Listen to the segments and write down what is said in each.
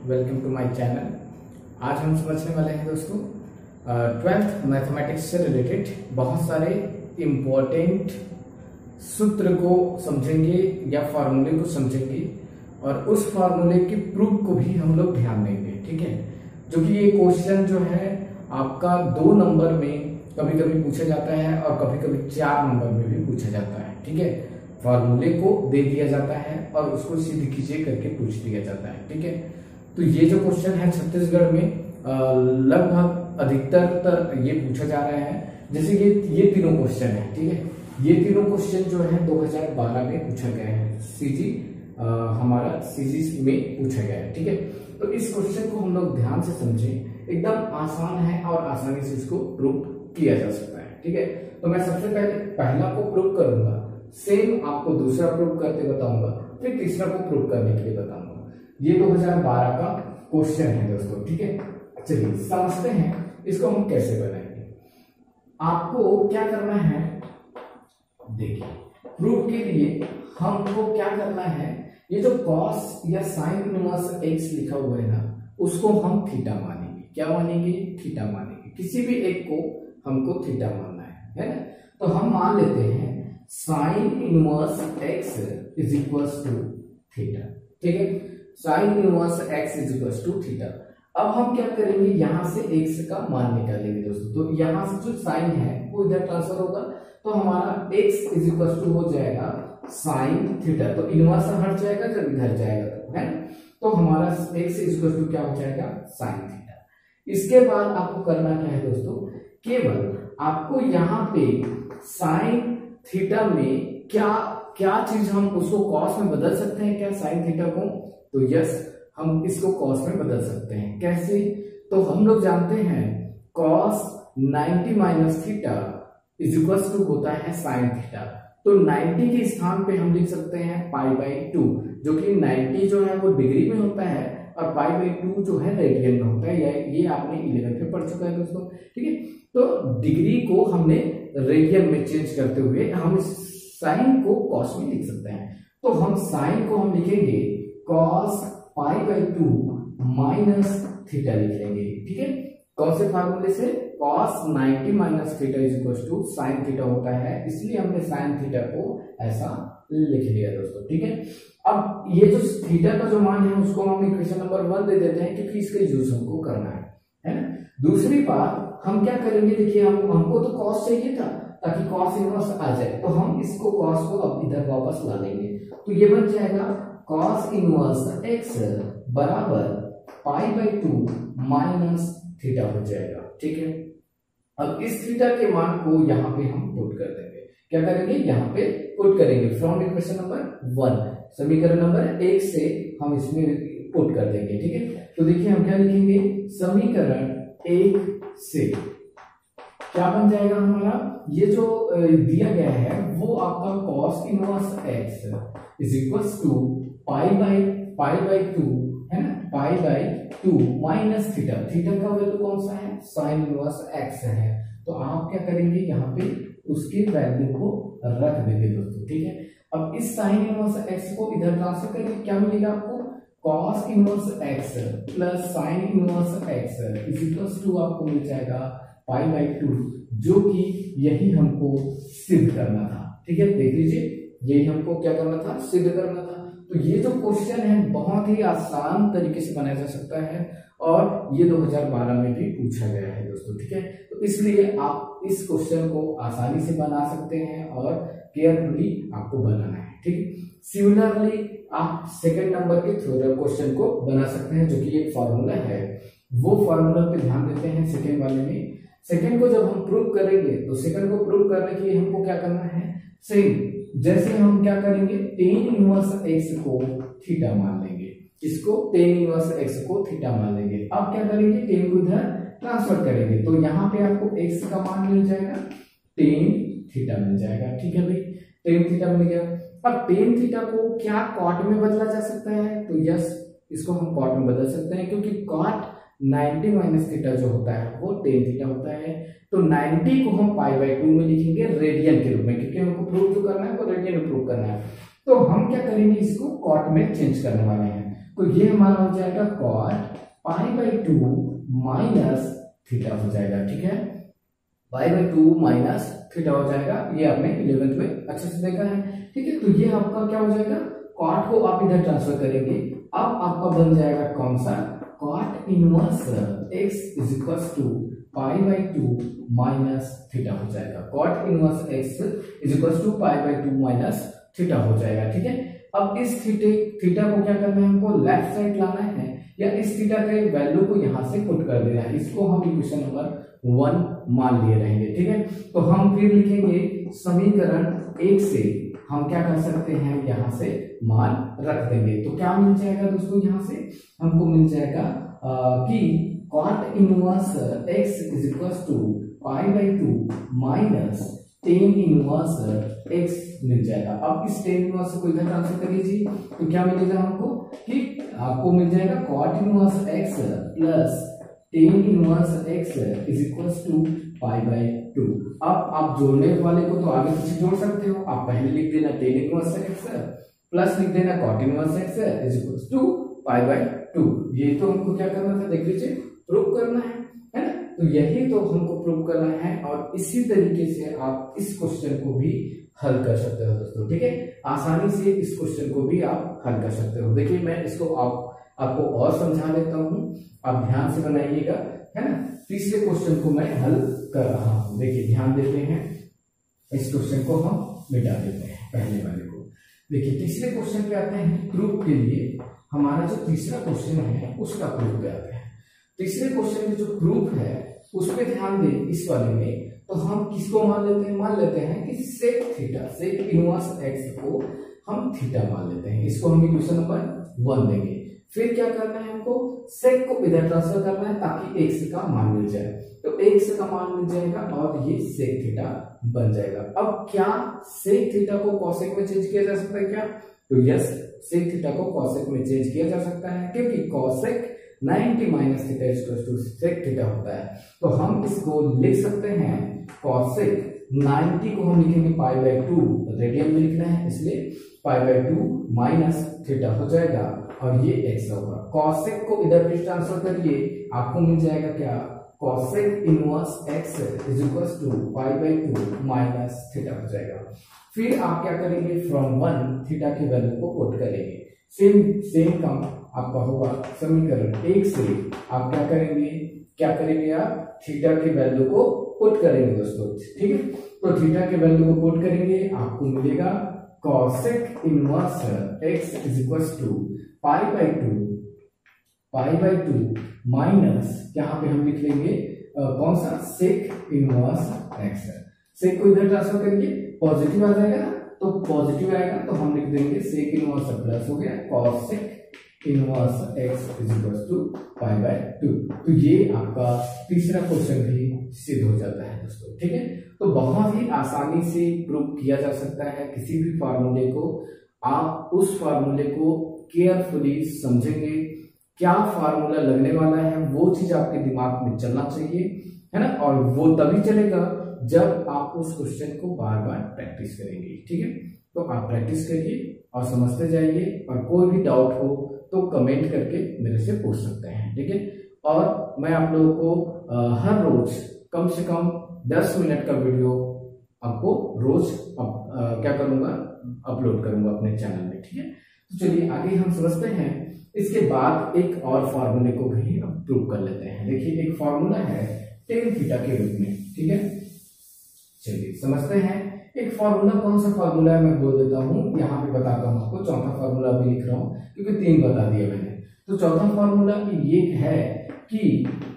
Welcome to my channel. आज हम समझने वाले हैं दोस्तों 12th मैथमेटिक्स से रिलेटेड बहुत सारे इम्पोर्टेंट सूत्र को समझेंगे या फार्मूले को समझेंगे और उस फार्मूले के प्रूफ को भी हम लोग ध्यान देंगे। ठीक है, जो कि ये क्वेश्चन जो है आपका 2 नंबर में कभी कभी पूछा जाता है और कभी कभी 4 नंबर में भी पूछा जाता है। ठीक है, फार्मूले को दे दिया जाता है और उसको सिद्ध कीजिए करके पूछ दिया जाता है। ठीक है, तो ये जो क्वेश्चन है छत्तीसगढ़ में लगभग अधिकतर ये पूछा जा रहा है। जैसे ये तीनों क्वेश्चन है। ठीक है, ये तीनों क्वेश्चन जो है 2012 में पूछा गया है, हमारा सीजी में पूछा गया है। ठीक है, तो इस क्वेश्चन को हम लोग ध्यान से समझें, एकदम आसान है और आसानी से इसको प्रूव किया जा सकता है। ठीक है, तो मैं सबसे पहले पहला को प्रूव करूंगा, सेम आपको दूसरा प्रूव करके बताऊंगा, फिर तीसरा को प्रूव करने के लिए बताऊंगा। ये 2012 का क्वेश्चन है दोस्तों। ठीक है, चलिए समझते हैं इसको हम कैसे बनाएंगे। आपको क्या करना है, देखिए प्रूफ के लिए हमको क्या करना है, ये जो कॉस या साइन इनवर्स एक्स लिखा हुआ है ना, उसको हम थीटा मानेंगे। क्या मानेंगे? थीटा मानेंगे। किसी भी एक को हमको थीटा मानना है ना। तो हम मान लेते हैं sine inverse x is equals to theta. ठीक है, sine inverse x is equals to theta. अब हम क्या करेंगे, यहां से एक्स का मान निकालेंगे दोस्तों। तो यहां से जो साइन है वो इधर ट्रांसफर होगा, तो हमारा x इज इक्वल्स टू हो जाएगा साइन थीटा। तो इनवर्स हट जाएगा जब इधर जाएगा तो, है ना। तो हमारा x इज इक्वल्स टू क्या हो जाएगा, साइन थीटा। इसके बाद आपको करना क्या है दोस्तों, केवल आपको यहाँ पे साइन थीटा में क्या क्या चीज हम उसको कॉस में बदल सकते हैं क्या, साइन थीटा को? तो यस, हम इसको कॉस में बदल सकते हैं। कैसे? तो हम लोग जानते हैं cos 90 minus theta is equals to होता है साइन थीटा। तो 90 के स्थान पे हम लिख सकते हैं π/2, जो कि 90 जो है वो डिग्री में होता है और π/2 जो है रेडियन में होता है। ये आपने 11th में पढ़ चुका है दोस्तों। ठीक है, तो डिग्री को हमने रेडियन में चेंज करते हुए हम साइन को कॉस में लिख सकते हैं। तो हम साइन को हम लिखेंगे कॉस π/2 माइनस थीटा लिख लेंगे। ठीक है, कौन से फार्मूले से? cos 90 minus theta is equal to sine theta होता है, इसलिए हमने साइन थीटा को ऐसा लिख लिया दोस्तों। ठीक है, अब ये जो थीटा का जो मान है उसको हम इक्वेशन नंबर 1 दे देते हैं, क्योंकि इसका यूज हमको करना है ना। दूसरी बात हम क्या करेंगे, देखिए हमको तो cos चाहिए था ताकि cos इनवर्स आ जाए, तो हम इसको cos को अब इधर वापस ला लेंगे। तो ये बन जाएगा cos इनवर्स x बराबर π/2 माइनस थीटा हो जाएगा। ठीक है, अब इस थीटा के मान को यहाँ पे हम पुट कर देंगे। क्या करेंगे, यहाँ पे पुट करेंगे फ्रॉम इक्वेशन नंबर 1, समीकरण नंबर 1 से हम इसमें पुट कर देंगे। ठीक है, तो देखिए हम क्या लिखेंगे, समीकरण 1 से क्या बन जाएगा हमारा, ये जो दिया गया है वो आपका cos inverse x is equals to π/2 है ना, π/2 माइनस थीटा। थीटा का वैल्यू कौन सा है, साइन इनवर्स x है। तो आप क्या करेंगे, यहाँ पे उसकी वैल्यू को रख देंगे दोस्तों। ठीक है, अब इस साइन इनवर्स x को इधर ट्रांसफर करेंगे, क्या मिलेगा आपको, cos inverse x plus sine inverse x is equals to आपको मिल जाएगा π/2, जो कि यही हमको सिद्ध करना था। ठीक है, देख लीजिए यही हमको क्या करना था, सिद्ध करना था। तो ये जो क्वेश्चन है बहुत ही आसान तरीके से बनाया जा सकता है और ये 2012 में भी पूछा गया है दोस्तों। ठीक है, तो इसलिए आप इस क्वेश्चन को आसानी से बना सकते हैं और केयरफुली आपको बनाना है। ठीक, सिमिलरली आप सेकंड नंबर के थ्योरम क्वेश्चन को बना सकते हैं, जो कि एक फॉर्मूला है, वो फॉर्मूला पे ध्यान देते हैं सेकंड वाले में। सेकंड को जब हम प्रूव करेंगे तो सेकंड को प्रूव करने के लिए हमको क्या करना है, सेम जैसे हम क्या करेंगे, टेन इनवर्स x को थीटा मान लेंगे, इसको टेन इनवर्स x को थीटा मान लेंगे। अब क्या करेंगे, टेन को इधर ट्रांसफर करेंगे, तो यहाँ पे आपको x का मान मिल जाएगा, टेन थीटा मिल जाएगा। ठीक है भाई, टेन थीटा मिल गया। अब टेन थीटा को क्या कॉट में बदला जा सकता है, तो यस, इसको हम कॉट में बदल सकते हैं, क्योंकि कॉट 90 माइनस थीटा जो होता है वो टेन थीटा होता है। तो 90 को हम π/2 में लिखेंगे रेडियन के रूप में, क्योंकि हमको प्रूव जो करना है वो रेडियन में प्रूव करना है। तो हम क्या करेंगे, इसको कॉट में चेंज करने वाले हैं। तो ये हमारा हो जाएगा cot pi by 2 minus theta हो जाएगा। ठीक है, पाई बाई 2 माइनस थीटा हो जाएगा। ये आपने 11th में अच्छे से देखा है। ठीक है, तो ये आपका क्या हो जाएगा, कॉट को आप इधर ट्रांसफर करेंगे, अब आपका बन जाएगा कौन सा, cot inverse x is equal to pi by 2 minus theta हो जाएगा। Cot inverse x is equal to pi by 2 minus theta हो जाएगा। ठीक है, अब इस थीटा को क्या करना है, हमको लेफ्ट साइड लाना है या इस थीटा के वैल्यू को यहां से पुट कर देना है। इसको हम इक्वेशन नंबर 1 मान लिए रहेंगे। ठीक है, तो हम फिर लिखेंगे समीकरण 1 से हम क्या कर सकते हैं, यहां से मान रख देंगे। तो क्या मिल जाएगा दोस्तों, यहां से हमको मिल जाएगा कि cot inverse x is equal to pi by 2 minus tan inverse x मिल जाएगा। अब इस टेन इनवर्स को इधर ट्रांसफर करिए जी, तो क्या मिलेगा हमको कि आपको मिल जाएगा cot inverse x plus tan inverse x is equal to pi by 2। अब आप जोड़ने वाले को तो आगे पीछे जोड़ सकते हो, आप पहले लिख देना टेन इनवर्स x प्लस लिख देना cot inverse x is equal to pi by 2। ये तो हमको क्या करना था, देख लीजिए, प्रूव करना है ना। तो यही तो हमको प्रूव करना है और इसी तरीके से आप इस क्वेश्चन को भी हल कर सकते हो दोस्तों। ठीक है, आसानी से इस क्वेश्चन को भी आप हल कर सकते हो। देखिए मैं इसको आपको और समझा देता हूं, आप ध्यान से बनाइएगा, है ना। तीसरे क्वेश्चन को मैं हल कर रहा हूं। देखिए ध्यान देते हैं, इस क्वेश्चन को हम मिटा देते हैं पहले वाले को। देखिए तीसरे क्वेश्चन पे आते हैं, प्रूफ के लिए हमारा जो तीसरा क्वेश्चन है उसका प्रूफ पे आते हैं। तीसरे क्वेश्चन में जो प्रूफ है उस पर ध्यान दें। इस वाले में तो हम किसको मान लेते हैं, मान लेते हैं कि sec theta, sec inverse x को हम थीटा मान लेते हैं। इसको हम इक्वेशन नंबर 1 देंगे। फिर क्या करना है, हमको सेक को इधर ट्रांसफर करना है ताकि x का मान मिल जाए। तो x का मान मिल जाएगा और ये सेक थीटा बन जाएगा। अब क्या सेक थीटा को कॉसेक में चेंज किया जा सकता है क्या, तो यस, सेक थीटा को कॉसेक में चेंज किया जा सकता है, क्योंकि cosec 90 minus theta equal to sec theta होता है। तो हम इसको लिख सकते हैं कॉसेक 90 को हम लिखेंगे पाई बाई 2, रेडियन में लिखना है इसलिए पाई बाई 2 माइनस थीटा हो जाएगा और ये x होगा। कॉसेक को इधर भी ट्रांसफर करिए, आपको मिल जाएगा क्या, cosec inverse x is equal to pi by 2 minus theta हो जाएगा। फिर आप क्या करेंगे, फ्रॉम 1 थीटा की वैल्यू को पुट करेंगे। सेम काम आपका होगा समीकरण 1 से आप क्या करेंगे आप थीटा की वैल्यू को पुट करेंगे दोस्तों। ठीक है, तो थीटा के वैल्यू को पुट करेंगे, आपको मिलेगा cosec inverse x is equal to pi by 2 minus, यहाँ पे हम लिख लेंगे कौन सा, सेक इनवर्स x। सेक को इधर ट्रांसफर करेंगे, पॉजिटिव आ जाएगा ना, तो पॉजिटिव आएगा तो हम लिख देंगे सेक इनवर्स प्लस हो गया cosec inverse x is equal to pi by 2। तो ये आपका तीसरा क्वेश्चन भी सिद्ध हो जाता है दोस्तों। ठीक है, तो बहुत ही आसानी से प्रूव किया जा सकता है किसी भी फार्मूले को। आप उस फार्मूले को केयरफुली समझेंगे, क्या फार्मूला लगने वाला है वो चीज आपके दिमाग में चलना चाहिए, है ना। और वो तभी चलेगा जब आप उस क्वेश्चन को बार बार प्रैक्टिस करेंगे। ठीक है, तो आप प्रैक्टिस करिए और समझते जाइए, और कोई भी डाउट हो तो कमेंट करके मेरे से पूछ सकते हैं। ठीक है, और मैं आप लोगों को हर रोज कम से कम 10 मिनट का वीडियो आपको रोज क्या करूंगा, अपलोड करूंगा अपने चैनल में। ठीक है, तो चलिए आगे हम समझते हैं। इसके बाद एक और फार्मूले को भी हम प्रूव कर लेते हैं। देखिए एक फार्मूला है टेन थीटा के रूप में। ठीक है, चलिए समझते हैं। एक फार्मूला, कौन सा फार्मूला है मैं बोल देता हूं, यहाँ पे बताता हूं आपको। चौथा फार्मूला भी लिख रहा हूं क्योंकि 3 बता दिए मैंने। तो चौथा फार्मूला ये है कि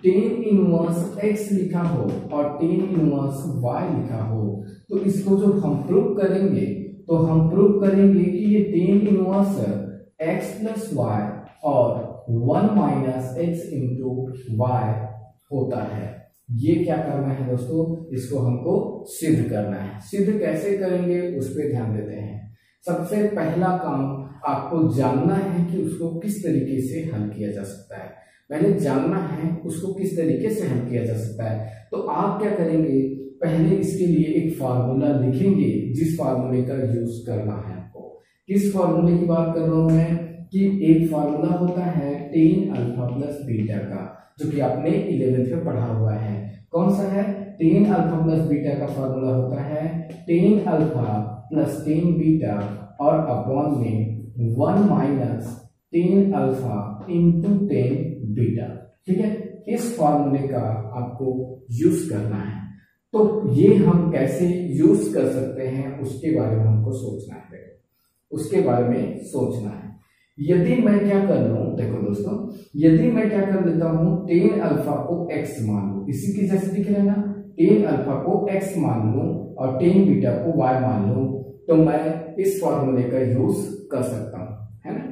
टेन इनवर्स x लिखा हो और टेन इनवर्स y लिखा हो, तो इसको जो हम प्रूव करेंगे तो हम प्रूव करेंगे कि ये tan inverse x plus y और 1 माइनस x इंटू वाई होता है। ये क्या करना है दोस्तों, इसको हमको सिद्ध करना है। सिद्ध कैसे करेंगे उस पर ध्यान देते हैं। सबसे पहला काम आपको जानना है कि उसको किस तरीके से हल किया जा सकता है। पहले जानना है उसको किस तरीके से हल किया जा सकता है। तो आप क्या करेंगे, पहले इसके लिए एक फार्मूला लिखेंगे, जिस फार्मूले का यूज करना है आपको। किस फार्मूले की बात कर रहा हूं मैं, कि एक फार्मूला होता है टेन अल्फा प्लस बीटा का, जो कि आपने 11th में पढ़ा हुआ है। कौन सा है? टेन अल्फा प्लस बीटा का फार्मूला होता है ten alpha plus tan beta और अपॉन में 1 minus tan alpha into tan beta. ठीक है, इस फार्मूले का आपको यूज करना है। तो ये हम कैसे यूज कर सकते हैं उसके बारे में हमको सोचना है, उसके बारे में सोचना है। यदि मैं क्या कर लूं, देखो दोस्तों, यदि मैं क्या कर लेता हूं, टेन अल्फा को x मान लूं, इसी की जैसे दिख रहा है ना, टेन अल्फा को x मान लूं और टेन बीटा को y मान लूं, तो मैं इस फॉर्मूले का यूज कर सकता हूं, है ना।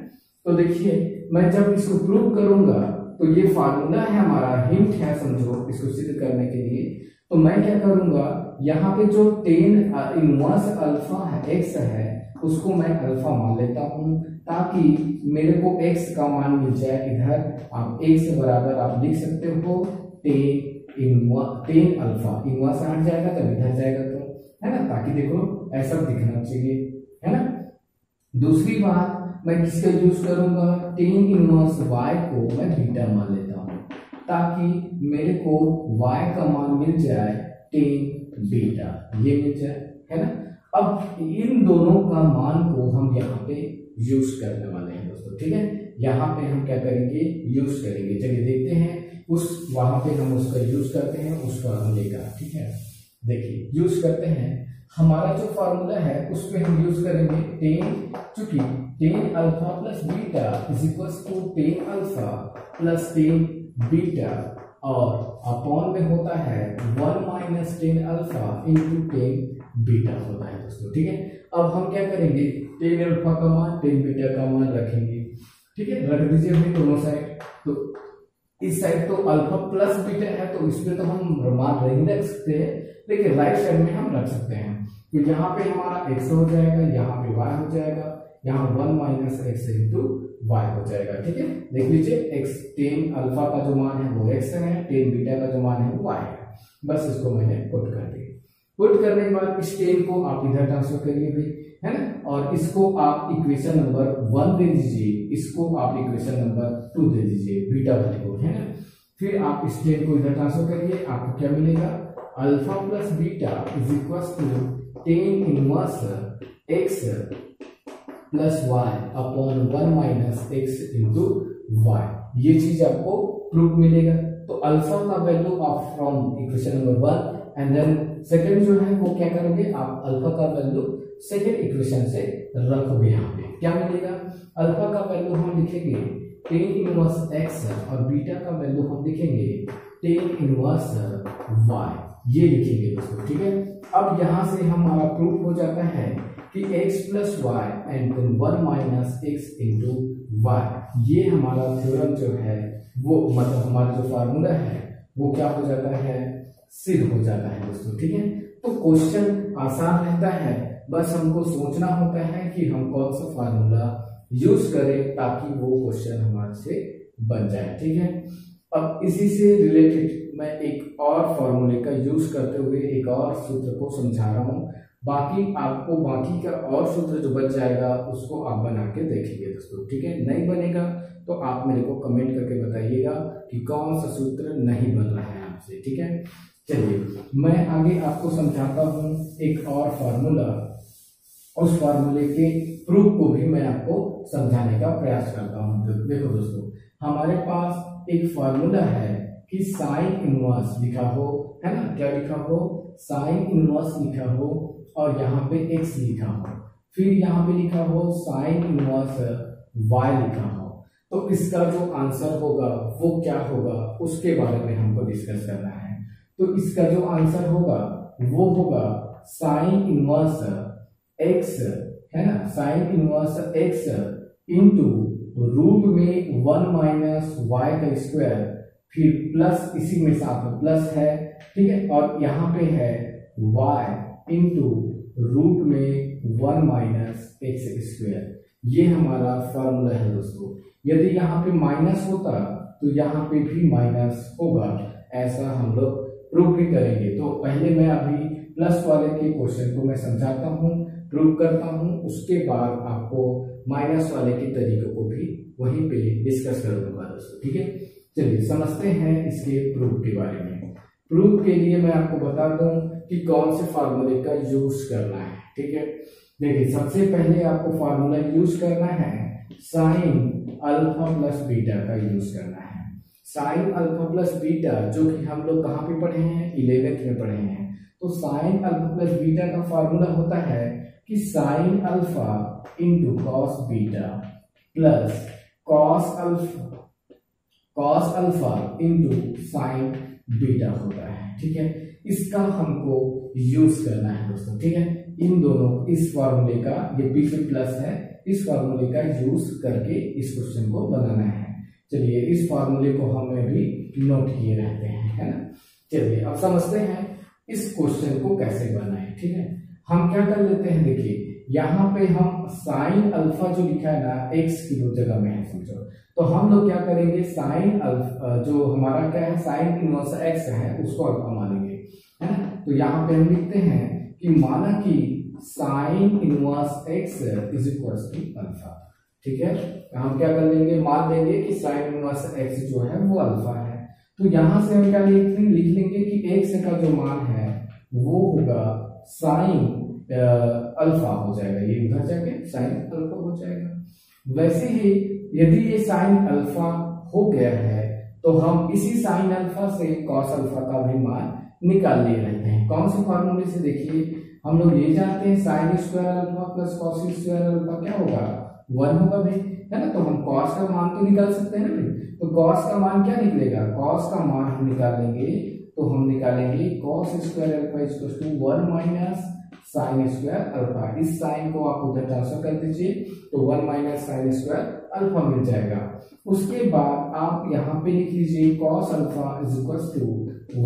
तो देखिए, मैं जब इसको प्रूव करूंगा तो ये फार्मूला है हमारा, हिंट है समझो इसको सिद्ध करने के लिए। तो मैं क्या करूंगा, यहाँ पे जो टेन इनवर्स अल्फा है x है, उसको मैं अल्फा मान लेता हूं, ताकि मेरे को x का मान मिल जाए। इधर आप x से बराबर आप लिख सकते हो टेन अल्फा, इनवर्स हट जाएगा तब इधर जाएगा, तो है ना, ताकि देखो ऐसा दिखना चाहिए, है ना। दूसरी बात, मैं किसका यूज करूंगा, टेन इनवर्स y को मैं बीटा मान लेता हूं, ताकि मेरे को y का मान मिल जाए टेन बीटा, ये मिल जाए, है ना। अब इन दोनों का मान को हम यहाँ पे यूज करने वाले हैं दोस्तों। ठीक है, यहाँ पे हम क्या करेंगे, यूज करेंगे। चलिए देखते हैं, उस वहां पे हम उसका यूज करते हैं उस फॉर्मूले का। ठीक है, देखिए यूज करते हैं। हमारा जो फॉर्मूला है उस पे हम यूज करेंगे टेन, चूंकि tan alpha plus beta is equal to tan alpha plus tan beta और अपॉन में होता है 1 minus tan alpha into tan beta होता है दोस्तों। ठीक है, अब हम क्या करेंगे, टेन अल्फा का मान टेन बीटा का मान रखेंगे। ठीक है, रख दीजिए भाई दोनों साइड। तो इस साइड तो अल्फा प्लस बीटा है, तो इसमें तो हम मान नहीं रख सकते हैं, लेकिन राइट साइड में हम रख सकते हैं। तो यहाँ पे हमारा x हो जाएगा, यहाँ पे y हो जाएगा, यहाँ 1 माइनस एक्स इंटू वाई हो जाएगा। ठीक है, देख लीजिए, x टेन अल्फा का जो मान है वो x है, टेन बीटा का जो मान है वो y है। बस इसको मैंने पुट कर दिया। पुट करने के बाद इस टेन को आप इधर ट्रांसफर करिए भाई, है ना, और इसको आप इक्वेशन नंबर 1 दे दीजिए, इसको आप इक्वेशन नंबर 2 दे दीजिए, बीटा वाले को, है ना। फिर आप इस टेन को इधर ट्रांसफर करिए, आपको क्या मिलेगा, alpha plus beta is equal to tan inverse x plus y upon 1 minus x into y. ये चीज आपको प्रूफ मिलेगा। तो अल्फा का वैल्यू आप from equation number 1 and then second जो है वो क्या करोगे, आप अल्फा का वैल्यू सेकंड इक्वेशन से रखोगे। यहाँ पे क्या मिलेगा, अल्फा का वैल्यू हम लिखेंगे टेन इनवर्स एक्स और बीटा का वैल्यू हम लिखेंगे टेन इनवर्स वाई, ये लिखेंगे दोस्तों। ठीक है, अब यहाँ से हमारा प्रूफ हो जाता है कि x plus y and 1 minus x into y, ये हमारा थ्योरम जो है वो, मतलब हमारा जो फार्मूला है वो क्या हो जाता है, सिद्ध हो जाता है दोस्तों। ठीक है, तो क्वेश्चन आसान रहता है, बस हमको सोचना होता है कि हम कौन सा फार्मूला यूज करें ताकि वो क्वेश्चन हमारे से बन जाए। ठीक है, अब इसी से रिलेटेड मैं एक और फॉर्मूले का यूज करते हुए एक और सूत्र को समझा रहा हूँ। बाकी आपको बाकी का और सूत्र जो बच जाएगा उसको आप बना के देखेंगे दोस्तों। ठीक है, नहीं बनेगा तो आप मेरे को कमेंट करके बताइएगा कि कौन सा सूत्र नहीं बन रहा है आपसे। ठीक है, चलिए मैं आगे आपको समझाता हूँ एक और फार्मूला, उस फार्मूले के प्रूफ को भी मैं आपको समझाने का प्रयास करता हूँ। देखो दोस्तों, हमारे पास एक फार्मूला है कि साइन इनवर्स लिखा हो, है ना, क्या लिखा हो, साइन इनवर्स लिखा हो और यहाँ पे x लिखा हो, फिर यहाँ पे लिखा हो साइन इनवर्स y लिखा हो। तो इसका जो आंसर होगा वो क्या होगा उसके बारे में हमको डिस्कस करना है। तो इसका जो आंसर होगा वो होगा साइन इनवर्स x, है ना, sine inverse x into root में 1 माइनस वाई का स्क्वायर, फिर प्लस इसी में साथ में प्लस है। ठीक है, और यहाँ पे है y इंटू रूट में 1 माइनस एक्स स्क्वायर। ये हमारा फॉर्मूला है दोस्तों। यदि यहाँ पे माइनस होता तो यहाँ पे भी माइनस होगा, ऐसा हम लोग प्रूव भी करेंगे। तो पहले मैं अभी प्लस वाले के क्वेश्चन को मैं समझाता हूँ, प्रूव करता हूं, उसके बाद आपको माइनस वाले के तरीकों को भी वहीं पे डिस्कस करूंगा दोस्तों। ठीक है, चलिए समझते हैं इसके प्रूफ के बारे में। प्रूफ के लिए मैं आपको बता दूं कि कौन से फार्मूले का यूज करना है। ठीक है, देखिए सबसे पहले आपको फार्मूला यूज करना है साइन अल्फा प्लस बीटा का यूज करना है। साइन अल्फा प्लस बीटा जो कि हम लोग कहाँ पे पढ़े हैं, 11th में पढ़े हैं। तो साइन अल्फा प्लस बीटा का फार्मूला होता है कि sine alpha into cos beta plus cos alpha into sine beta होता है। ठीक है, इसका हमको यूज करना है दोस्तों। ठीक है, इन दोनों इस फार्मूले का, ये पीछे प्लस है, इस फार्मूले का यूज करके इस क्वेश्चन को बनाना है। चलिए इस फार्मूले को हमें भी नोट किए रहते हैं, है ना। चलिए अब समझते हैं इस क्वेश्चन को कैसे बनाएं। ठीक है, हम क्या कर लेते हैं, देखिए यहाँ पे हम साइन अल्फा जो लिखा है ना एक्स की दो जगह में है समझो, तो हम लोग क्या करेंगे, साइन अल्फा जो हमारा क्या है साइन इनवर्स एक्स है उसको अल्फा मानेंगे, है ना। तो यहाँ पे हम लिखते हैं कि माना कि sine inverse x is equal to alpha. ठीक है, हम क्या कर लेंगे, मान लेंगे कि साइन इनवर्स एक्स जो है वो अल्फा है। तो यहां से हम क्या लिख लेंगे कि एक्स का जो मान है वो होगा साइन अल्फा हो जाएगा, ये उधर जाके साइन अल्फा हो जाएगा। वैसे ही यदि ये साइन अल्फा हो गया है तो हम इसी साइन अल्फा से कॉस अल्फा का भी मान निकाल लिए रहते हैं। कौन से फॉर्मूले से, देखिए हम लोग ये जानते हैं sign square alpha plus cos square alpha क्या होगा, 1 होगा भाई, है ना। तो हम कॉस का मान तो निकाल सकते हैं ना भाई, तो कॉस का मान क्या निकलेगा, कॉस का मान हम निकालेंगे तो हम निकालेंगे cos square alpha equal to 1 minus sine square alpha. इस साइन को आप उधर ट्रांसफर कर दीजिए तो 1 माइनस साइन स्क्वायर अल्फा मिल जाएगा। उसके बाद आप यहाँ पे लिख लीजिए cos alpha is equal to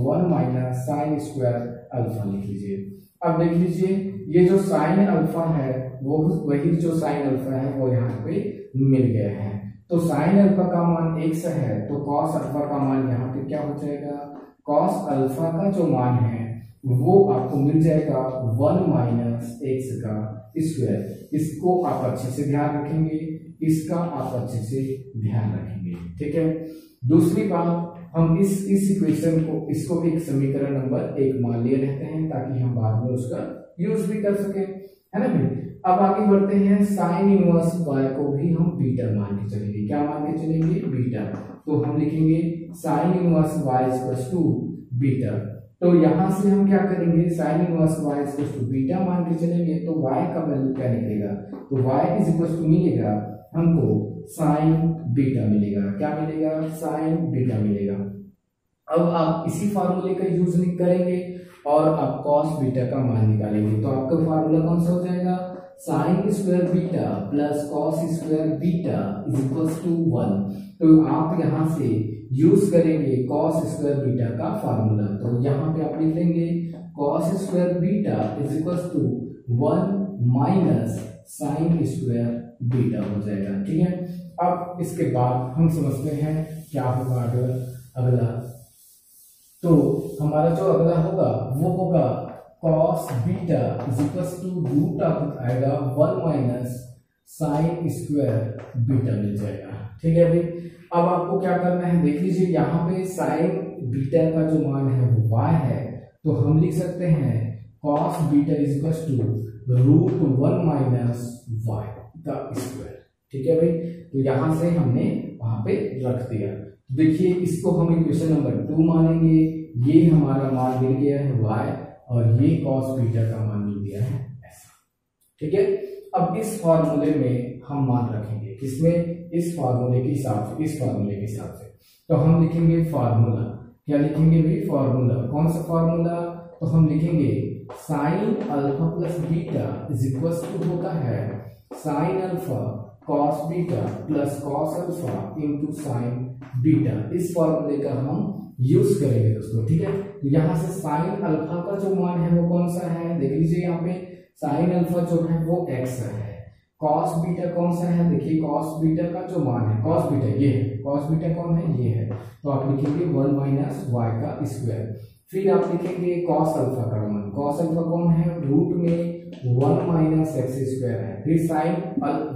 1 minus sine square alpha लिख लीजिए। अब देख लीजिए ये जो साइन अल्फा है वो वही जो साइन अल्फा है वो यहाँ पे मिल गया है। तो साइन अल्फा का मान x है तो कॉस अल्फा का मान यहाँ पे क्या हो जाएगा, कॉस अल्फा का जो मान है वो आपको मिल जाएगा 1 माइनस एक्स का स्क्वायर। इसको आप अच्छे से ध्यान रखेंगे, इसका आप अच्छे से ध्यान रखेंगे। ठीक है, दूसरी बात हम इस इक्वेशन को, इसको एक समीकरण नंबर 1 मान लिए रहते हैं ताकि हम बाद में उसका यूज भी कर सके, है ना भाई। अब आगे बढ़ते हैं, साइन इनवर्स y को भी हम बीटा मान के चलेंगे। क्या मान के चलेंगे, बीटा। तो हम लिखेंगे sine inverse y equal to beta. तो यहां से हम क्या करेंगे, sine inverse y equal to beta मान के चलेंगे तो y का वैल्यू क्या निकलेगा, तो y इज इक्वल टू मिलेगा हमको साइन बीटा मिलेगा। क्या मिलेगा, साइन बीटा मिलेगा। अब आप इसी फार्मूले का यूज नहीं करेंगे और आप कॉस बीटा का मान निकालेंगे। तो आपका फार्मूला कौन सा हो जाएगा, sine square beta plus cos square beta is equal to 1। तो आप यहां से यूज करेंगे कॉस स्क्वायर बीटा का फार्मूला। तो यहाँ पे आप लिख लेंगे cos square beta is equal to 1 minus sine square beta हो जाएगा। ठीक है, अब इसके बाद हम समझते हैं क्या होगा अगला। तो हमारा जो अगला होगा वो होगा cos beta is equal to root of आएगा 1 माइनस साइन स्क्वायर बीटा मिल जाएगा। ठीक है भाई, अब आपको क्या करना है, देख लीजिए यहाँ पे साइन बीटा का जो मान है वो y है, तो हम लिख सकते हैं cos beta is equal to root 1 minus y का स्क्वायर। ठीक है भाई, तो यहां से हमने वहां पे रख दिया। देखिए इसको हम इक्वेशन नंबर 2 मानेंगे, ये हमारा मान मिल गया है y और ये कॉस बीटा का मान मिल गया है ऐसा। ठीक है, अब इस फार्मूले में हम मान रखेंगे, किसमें, इस फार्मूले के हिसाब से, इस फार्मूले के हिसाब से। तो हम लिखेंगे फार्मूला, क्या लिखेंगे भाई, फार्मूला। कौन सा फार्मूला, तो हम लिखेंगे sine alpha plus beta is equal to होता है sine alpha cos beta plus cos alpha into sine beta. इस फॉर्मूले का हम यूज करेंगे दोस्तों। ठीक है, तो यहाँ से साइन अल्फा का जो मान है वो कौन सा है, देख लीजिए यहाँ पे साइन अल्फा जो है वो x है। कॉस बीटा कौन सा है, देखिए कॉस बीटा का जो मान है, कॉस बीटा ये है, कॉस बीटा कौन है, ये है। तो आप लिखेंगे 1 माइनस y का स्क्वायर। फिर आप लिखेंगे कॉस अल्फा का मान, कॉस अल्फा कौन है, रूट में 1 माइनस एक्स स्क्वायर है। फिर साइन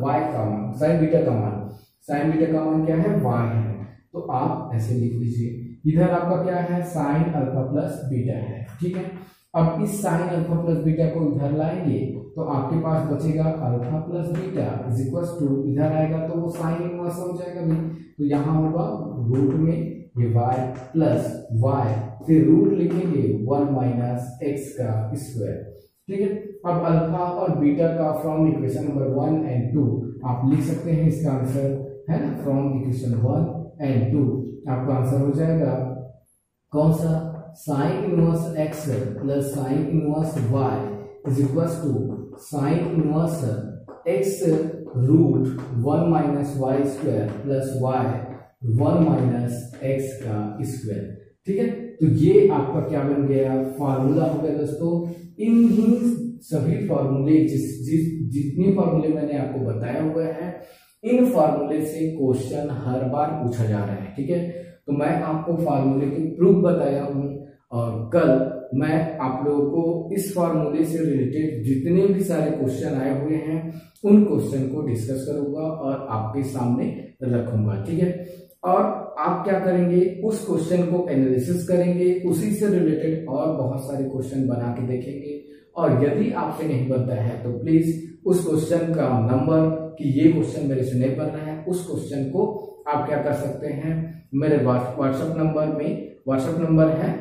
वाई का मान, साइन बीटा का मान, साइन बीटा का मान क्या है, वाई है। तो आप ऐसे लिख लीजिए, इधर आपका क्या है, साइन अल्फा प्लस बीटा है, ठीक है। अब इस साइन अल्फा प्लस बीटा को इधर लाएंगे तो आपके पास बचेगा alpha plus beta is equal to, इधर आएगा तो वो साइन इनवर्स हो जाएगा भी, तो यहाँ होगा रूट में ये y प्लस वाई, फिर रूट लिखेंगे 1 माइनस एक्स का स्क्वायर, ठीक है। अब अल्फा और बीटा का फ्रॉम इक्वेशन नंबर 1 एंड 2 आप लिख सकते हैं, इसका आंसर है ना, फ्रॉम इक्वेशन 1 एंड 2 आपका आंसर हो जाएगा कौन सा, sine inverse x plus sine inverse y is equal to sine inverse x root 1 minus y square plus y 1 minus x का स्क्वायर, ठीक है। तो ये आपका क्या बन गया, फार्मूला हो गया दोस्तों। इन्हीं सभी फार्मूले जितने फार्मूले मैंने आपको बताया हुआ है, इन फार्मूले से क्वेश्चन हर बार पूछा जा रहा है, ठीक है। तो मैं आपको फार्मूले की प्रूफ बताया हूं और कल मैं आप लोगों को इस फार्मूले से रिलेटेड जितने भी सारे क्वेश्चन आए हुए हैं उन क्वेश्चन को डिस्कस करूंगा और आपके सामने रखूंगा, ठीक है। और आप क्या करेंगे, उस क्वेश्चन को एनालिसिस करेंगे, उसी से रिलेटेड और बहुत सारे क्वेश्चन बना के देखेंगे। और यदि आपसे नहीं बनता है तो प्लीज उस क्वेश्चन का नंबर कि ये क्वेश्चन मेरे से नहीं बन रहा है, उस क्वेश्चन को आप क्या कर सकते हैं, मेरे व्हाट्सएप नंबर है,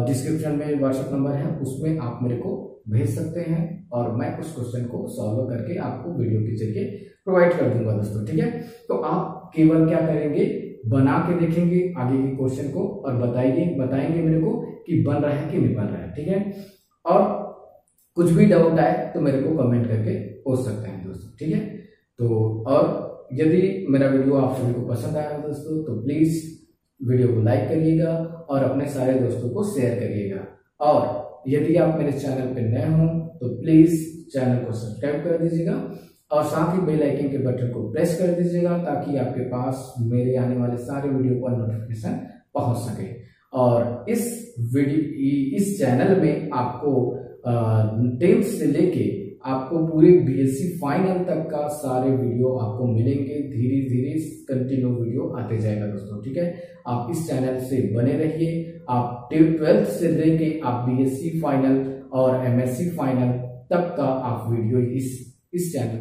डिस्क्रिप्शन में व्हाट्सएप नंबर है, उसमें आप मेरे को भेज सकते हैं और मैं उस क्वेश्चन को सॉल्व करके आपको वीडियो के जरिए प्रोवाइड कर दूंगा दोस्तों, ठीक है। तो आप केवल क्या करेंगे, बना के देखेंगे आगे के क्वेश्चन को और बताएंगे मेरे को कि बन रहा है कि नहीं बन रहा है, ठीक है। और कुछ भी डाउट आए तो मेरे को कमेंट करके पूछ सकते हैं दोस्तों, ठीक है। तो और यदि मेरा वीडियो आप सभी को पसंद आया दोस्तों तो प्लीज वीडियो को लाइक करिएगा और अपने सारे दोस्तों को शेयर करिएगा। और यदि आप मेरे चैनल पर नए हो तो प्लीज चैनल को सब्सक्राइब कर दीजिएगा और साथ ही बेल आइकन के बटन को प्रेस कर दीजिएगा ताकि आपके पास मेरे आने वाले सारे वीडियो का नोटिफिकेशन पहुंच सके। और इस चैनल में आपको 10th से लेके आपको पूरे बीएससी फाइनल तक का सारे वीडियो आपको मिलेंगे, धीरे धीरे कंटिन्यू वीडियो आते जाएगा दोस्तों, ठीक है। आप इस चैनल से बने रहिए, आप 12th से लेके आप बीएससी फाइनल और एमएससी फाइनल तक का आप वीडियो इस चैनल